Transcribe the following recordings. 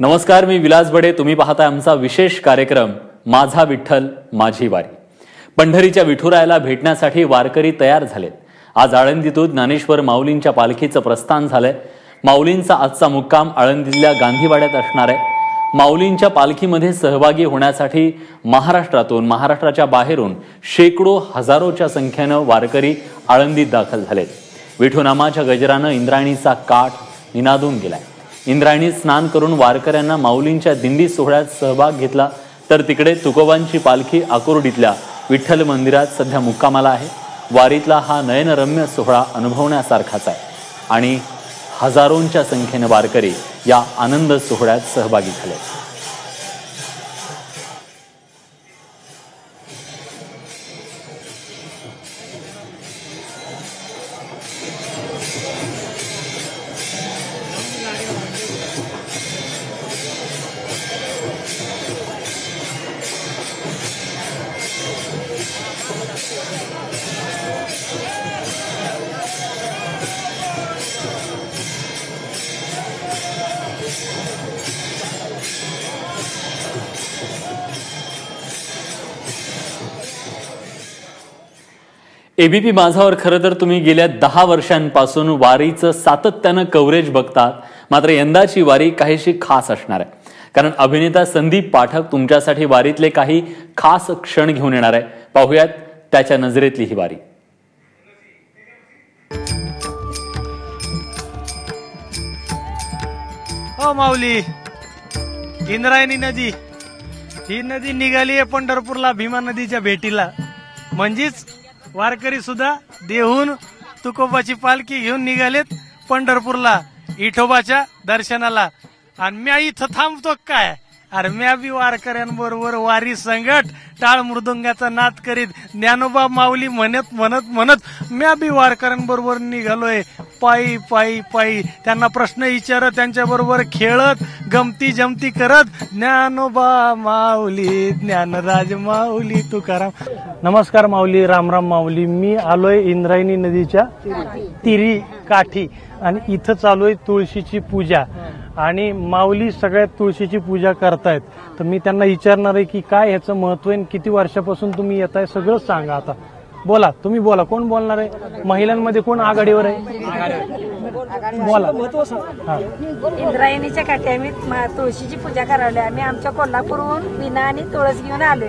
नमस्कार, मी विलास बडे. तुम्ही पाहताय आमचा विशेष कार्यक्रम माझा विठ्ठल माझी वारी. पंढरीच्या विठुरायाला भेटण्यासाठी वारकरी तयार झालेत. आज आळंदीतून ज्ञानेश्वर माऊलींच्या पालखीचं प्रस्थान झालंय. माऊलींचा आजचा मुक्काम आळंदीतल्या गांधीवाड्यात असणार आहे. माऊलींच्या पालखीमध्ये सहभागी होण्यासाठी महाराष्ट्रातून, महाराष्ट्राच्या बाहेरून शेकडो हजारोच्या संख्येनं वारकरी आळंदीत दाखल झालेत. विठुनामाच्या गजरानं इंद्रायणीचा काठ निनादून गेलाय. इंद्रायणी स्नान करून वारकऱ्यांना माऊलींच्या दिंडी सोहळ्यात सहभाग घेतला. तर तिकडे तुकोबांची पालखी आकुर्डीतल्या विठ्ठल मंदिरात सध्या मुक्कामाला आहे. वारीतला हा नयनरम्य सोहळा अनुभवण्यासारखाच आहे आणि हजारोंच्या संख्येने वारकरी या आनंद सोहळ्यात सहभागी झाले. एबीपी माझावर खरं तर तुम्ही गेल्या 10 वर्षांपासून वारीचं सातत्यानं कव्हरेज बघतात. मात्र यंदाची वारी काहीशी खास असणार आहे, कारण अभिनेता संदीप पाठक तुमच्यासाठी वारीतले काही खास क्षण घेऊन येणार आहे. पाहूयात त्याच्या नजरेतली ही वारी. हो माऊली, इंद्रायणी नदी ही नदी निघाली आहे पंढरपूरला भीमा नदीच्या भेटीला. म्हणजेच वारकरी सुद्धा देहून तुकोबाची पालखी घेऊन निघालेत पंढरपूरला विठोबाच्या दर्शनाला. आणि म्या इथं थांबतो काय? अरे म्या बी वारकऱ्यांबरोबर वारी संगट टाळ मृदुंगाचा नाद करीत ज्ञानोबा माऊली म्हणत म्हणत म्हणत म्या बी वारकऱ्यांबरोबर निघालोय पायी पायी पायी. त्यांना प्रश्न विचारत, त्यांच्याबरोबर खेळत, गमती जमती करत ज्ञानोबा माऊली, ज्ञानराज माऊली, तुकाराम. नमस्कार माऊली, रामराम माऊली. मी आलोय इंद्रायणी नदीच्या तिरी काठी आणि इथं चालूय तुळशीची पूजा. आणि माऊली सगळ्यात तुळशीची पूजा करतायत. तर मी त्यांना विचारणार आहे की काय ह्याचं महत्व आहे, किती वर्षापासून तुम्ही येत आहे, सगळं सांगा. आता बोला, तुम्ही बोला. कोण बोलणार आहे? महिलांमध्ये कोण आघाडीवर आहे? बोला. इंद्रायणीच्या काठी आम्ही तुळशीची पूजा करायला आम्ही आमच्या कोल्हापूरहून विना आणि तुळस घेऊन आलोय.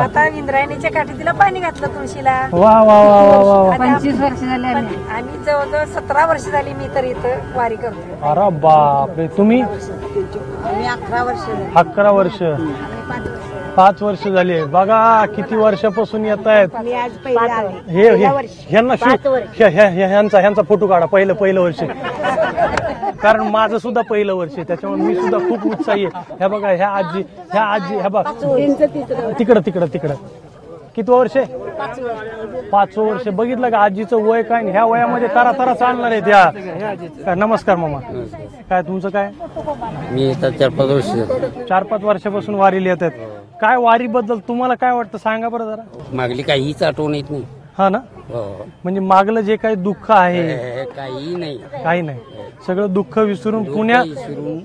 आता इंद्रायणीच्या काठी तिला पाणी घातलं तुळशीला. वा वा वा वा वा. 25 वर्ष झाली आम्ही जवळजवळ 17 वर्ष झाली मी तर इथं वारी करतो. अरे बापरे. तुम्ही? 11 वर्ष. 11 वर्ष. 5 वर्ष झाली. बघा किती वर्षापासून येत आहेत. ह्यांचा फोटो काढा. पहिलं वर्ष, कारण माझं सुद्धा पहिलं वर्ष आहे, त्याच्यामुळे मी सुद्धा खूप उत्साही आहे. ह्या बघा, ह्या आजी ह्या बघा तिकडं किती वर्ष आहे? 5 वर्ष. बघितलं का आजीचं वय काय? ह्या वयामध्ये तारा चालणार आहे त्या. नमस्कार मामा. काय तुमचं काय? मी येतात 4-5 वर्ष. 4-5 वर्षापासून वारीला येत आहेत. काय वारीबद्दल तुम्हाला काय वाटतं, सांगा बरं जरा. मागली काहीच आठवण येत नाही. हा ना. म्हणजे मागलं जे काही दुःख आहे काही नाही, सगळं दुःख विसरून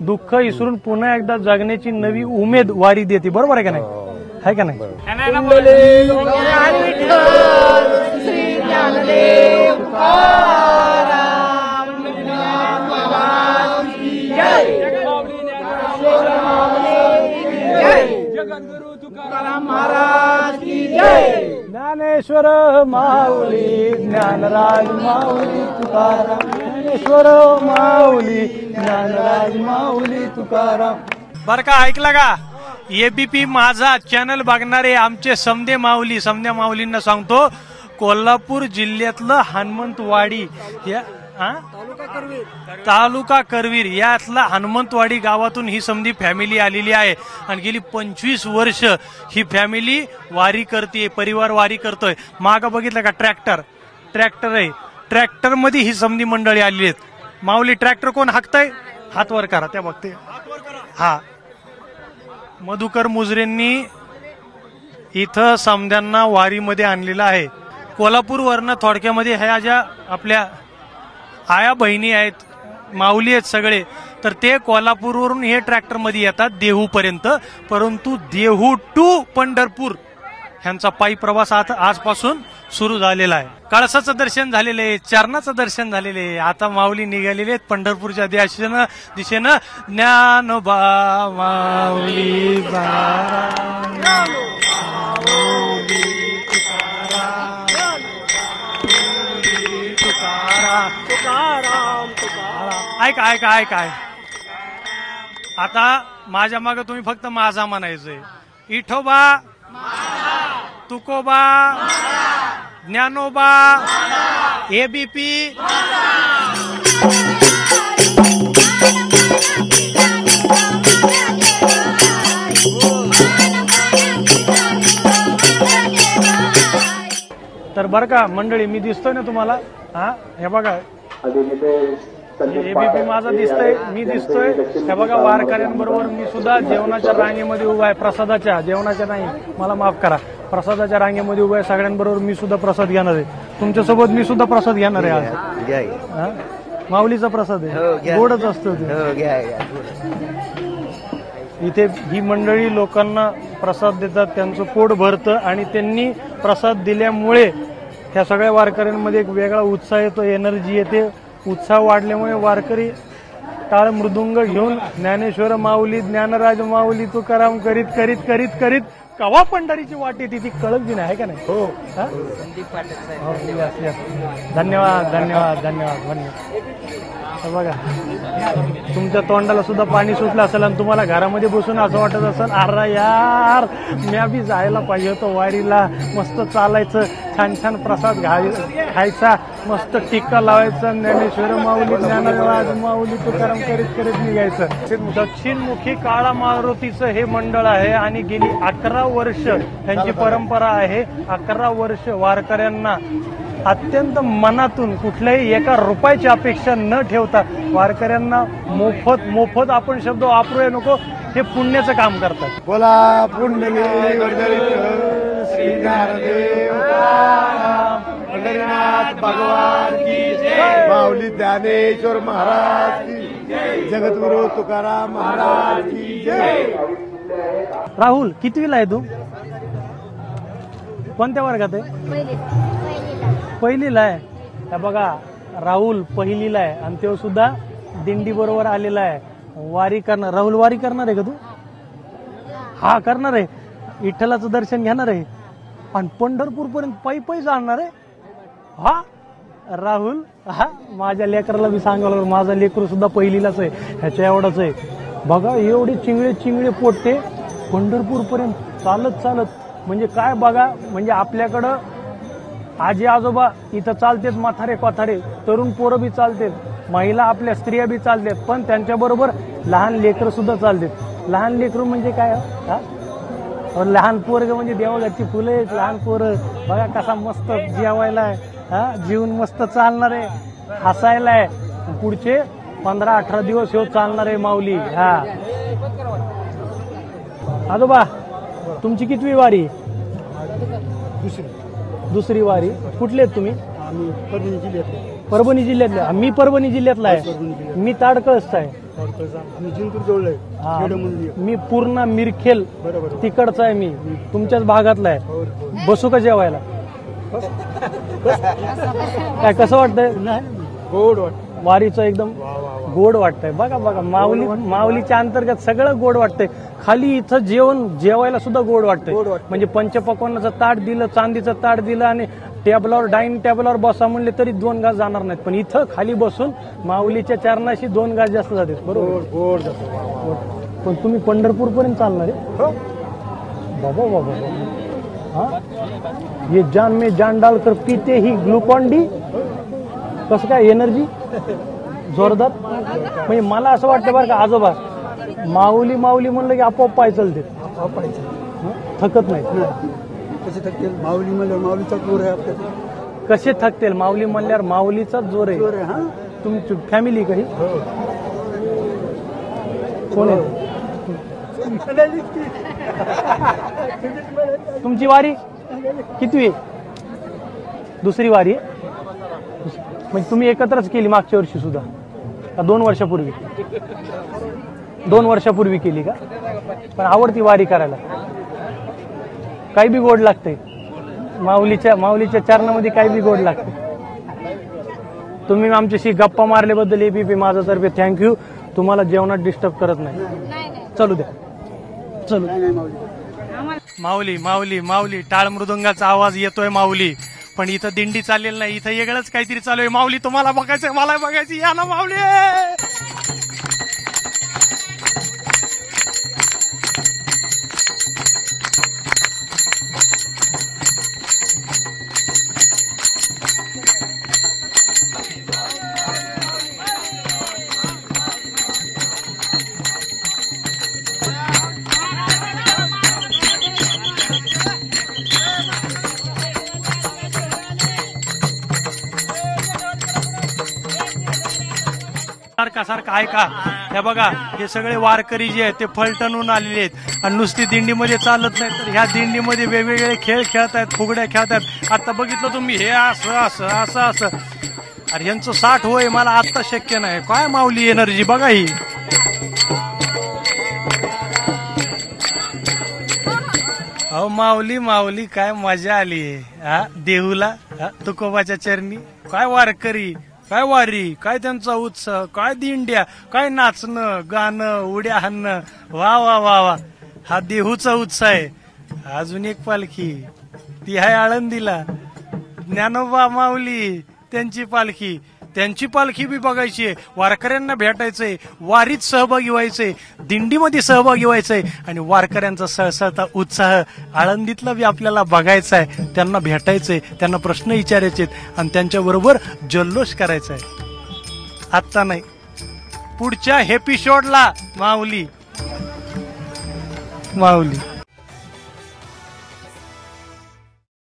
दुःख विसरून पुन्हा एकदा जगण्याची नवी उमेद वारी देते. बरोबर आहे का नाही? आहे का नाही? ज्ञानेश्वर माऊली, ज्ञानराज माऊली, तुकाराम. ज्ञानेश्वर माऊली, ज्ञानराज माऊली, तुकाराम. बर का, ऐकला का? एबीपी माझा चॅनल बघणारे आमचे समदे माऊलींना सांगतो, कोल्हापूर जिल्ह्यातलं हनुमंतवाडी या तालुका करवीर यातला हनुमंतवाडी गावातून ही समधी फॅमिली आलेली आहे. आणि गेली 25 वर्ष ही फॅमिली वारी करते, परिवार वारी करतोय. मागं बघितलं का? ट्रॅक्टर आहे. ट्रॅक्टर मध्ये ही समधी मंडळी आलेली आहेत. माऊली, ट्रॅक्टर कोण हाकतय? हात वर करा. त्या बघते. हा, मधुकर मुजरेंनी इथं समध्यांना वारीमध्ये आणलेलं आहे. कोल्हापूरवरनं थोडक्यामध्ये ह्या ज्या आपल्या आया बहिणी आहेत, माऊली आहेत सगळे, तर ते कोल्हापूरवरून हे ट्रॅक्टर मध्ये येतात देहूपर्यंत, परंतु देहू टू पंढरपूर ह्यांचा पायी प्रवास आजपासून सुरू झालेला आहे. कळसाचं दर्शन झालेलं आहे, चरणाचं दर्शन झालेलं आहे. आता माऊली निघालेले आहेत पंढरपूरच्या दिशेनं ज्ञानोबा माऊली ऐका ऐका ऐका. आता माझ्या मागे तुम्ही फक्त माझा म्हणायचंय. इठोबा, तुकोबा, ज्ञानोबा, एबीपी. तर बरं का मंडळी, मी दिसतोय ना तुम्हाला? हा, हे बघा एबीपी माझा दिसतोय, मी दिसतोय. हे बघा वारकऱ्यांबरोबर मी सुद्धा जेवणाच्या रांगेमध्ये उभा आहे. प्रसादाच्या, जेवणाच्या नाही, मला माफ करा, प्रसादाच्या रांगेमध्ये उभा आहे. सगळ्यांबरोबर मी सुद्धा प्रसाद घेणार आहे. तुमच्यासोबत मी सुद्धा प्रसाद घेणार आहे आज. माऊलीचा प्रसाद आहे, गोडच असतो. इथे ही मंडळी लोकांना प्रसाद देतात, त्यांचं पोट भरतं आणि त्यांनी प्रसाद दिल्यामुळे ह्या सगळ्या वारकऱ्यांमध्ये एक वेगळा उत्साह येतो, एनर्जी येते. उत्साह वाढल्यामुळे वारकरी टाळ मृदुंग घेऊन ज्ञानेश्वर माऊली, ज्ञानराज माऊली तुकाराम करीत करीत करीत करीत कवा पंढरीची वाट येते ती कळत बी नाही, आहे का नाही? हो. धन्यवाद धन्यवाद धन्यवाद धन्यवाद. बघा तुमच्या तोंडाला सुद्धा पाणी सुटलं असेल आणि तुम्हाला घरामध्ये बसून असं वाटत असेल, अरे यार म्या बी जायला पाहिजे होतं वारीला, मस्त चालायचं, छान छान प्रसाद खायचा, मस्त टिक्का लावायचा, ज्ञानेश्वर माऊली, ज्ञानराज माऊली तुकाराम करीत करीत निघायचं. दक्षिणमुखी काळा मारुतीचं हे मंडळ आहे आणि गेली 11 वर्ष त्यांची परंपरा आहे. 11 वर्ष वारकऱ्यांना अत्यंत मनातून कुठल्याही एका रुपयाची अपेक्षा न ठेवता वारकऱ्यांना मोफत आपण शब्द वापरूया नको, हे पुण्याचं काम करतात. बोला पुंडलिक श्री ज्ञानदेव पंढरीनाथ भगवान की जय. माऊली ज्ञानेश्वर महाराज की जय. जगद्गुरु तुकाराम महाराज की जय. राहुल कितवीला आहे तू? कोणत्या वर्गात आहे? पहिलीला आहे. त्या बघा राहुल पहिलीला आहे आणि तो सुद्धा दिंडी बरोबर आलेला आहे. वारी करणार. राहुल वारी करणार आहे का तू? हा करणार आहे. विठ्ठलाचं दर्शन घेणार आहे आणि पंढरपूर पर्यंत पायी पायी जाणार आहे. हा राहुल, हा माझ्या लेकराला मी सांगायला, माझा लेकरू सुद्धा पहिलीलाच आहे, ह्याच्या एवढाच आहे. बघा एवढे चिंगळे पोट्टे पंढरपूर पर्यंत चालत चालत. म्हणजे काय बघा, म्हणजे आपल्याकडं आजी आजोबा इथं चालतेत, म्हातारे कोथारे, तरुण पोरं बी चालतेत, महिला आपल्या स्त्रिया बी चालतात, पण त्यांच्याबरोबर लहान लेकरं सुद्धा चालतात. लहान लेकरं म्हणजे काय? लहान पोरग म्हणजे देवाघरची फुलं आहेत. लहान पोरं बघा कसा मस्त जेवायला आहे, हा जीवन मस्त चालणार आहे, हसायला आहे. पुढचे 15-18 दिवस हे चालणार आहे माऊली. हा आजोबा तुमची कितवी वारी? दुसरी वारी. कुठले आहेत तुम्ही? परभणी जिल्ह्यातले. मी परभणी जिल्ह्यातला आहे. मी ताडकळसचा आहे. मी पूर्ण मिरखेल तिकडचा आहे. मी तुमच्याच भागातला आहे. बसू का जेवायला? काय कसं वाटतंय? गोड वाटत. वारीचं एकदम गोड वाटतंय. बघा बघा माऊलीच्या अंतर्गत सगळं गोड वाटतंय. खाली इथं जेवायला सुद्धा गोड वाटतंय. म्हणजे पंचपक्वान्नाचं ताट दिलं, चांदीचं ताट दिलं आणि टेबलावर, डायनिंग टेबलावर बसा म्हणले तरी 2 घास जाणार नाहीत, पण इथं खाली बसून माऊलीच्या चरणाशी 2 घास जास्त जाते. बरोबर, गोड. पण तुम्ही पंढरपूर पर्यंत चालणार आहे? बाबा बाबा. हा ये जान में जान डालकर पीते ही ग्लुकॉन डी. कसं काय एनर्जी जोरदार. म्हणजे मला असं वाटतं बरं का आजोबा, माऊली म्हणलं की आपोआप पाय चालते, थकत नाही. कसे थकतील? माऊली म्हणल्यावर माऊलीचा जोर आहे आपल्याला. कसे थकतील? माऊली म्हणल्यावर माऊलीचाच जोर आहे. तुमची फॅमिली काही कोण आहे? तुमची वारी कितवी? दुसरी वारी आहे. म्हणजे तुम्ही एकत्रच केली मागच्या वर्षी सुद्धा का 2 वर्षापूर्वी? 2 वर्षापूर्वी केली का? पण आवडती वारी करायला, काही बी गोड लागते माऊलीच्या चरणामध्ये, काही बी गोड लागते. तुम्ही आमच्याशी गप्पा मारल्याबद्दल एबीपी माझा तर्फे थँक्यू. तुम्हाला जेवणात डिस्टर्ब करत नाही. चलू द्या, चलू. माऊली माऊली माऊली टाळ मृदंगाचा आवाज येतोय माऊली, पण इथं दिंडी चाललेली नाही, इथं वेगळंच काहीतरी चालू आहे. माऊली तुम्हाला बघायचंय, मला बघायची, या ना माऊली. सारखा ऐका, हे बघा, हे सगळे वारकरी जे आहेत ते फलटणहून आलेले आहेत आणि नुसती दिंडीमध्ये चालत नाही, तर ह्या दिंडीमध्ये वेगवेगळे खेळ खेळतायत, फुगड्या खेळतायत. आता बघितलं तुम्ही, हे असं असं असं असं. अरे यांचं 60 होय, मला आता शक्य नाही. काय माऊली एनर्जी बघा ही. अहो माऊली माऊली काय मजा आली हा देहूला, तुकोबाच्या चरणी. काय वारकरी, काय वारी, काय त्यांचा उत्साह, काय दिंड्या, काय नाचणं गाणं उड्या हाणणं. वा वा वा वा, हा देहूचा उत्साह आहे. अजून एक पालखी, ती आहे आळंदीला, ज्ञानोबा माऊली त्यांची पालखी बी बघायची आहे. वारकऱ्यांना भेटायचंय, वारीत सहभागी व्हायचंय, दिंडीमध्ये सहभागी व्हायचंय आणि वारकऱ्यांचा सळसळता उत्साह आळंदीतला बी आपल्याला बघायचा आहे. त्यांना भेटायचंय, त्यांना प्रश्न विचारायचे आणि त्यांच्याबरोबर जल्लोष करायचा आहे. आत्ता नाही, पुढच्या एपिसोडला माऊली.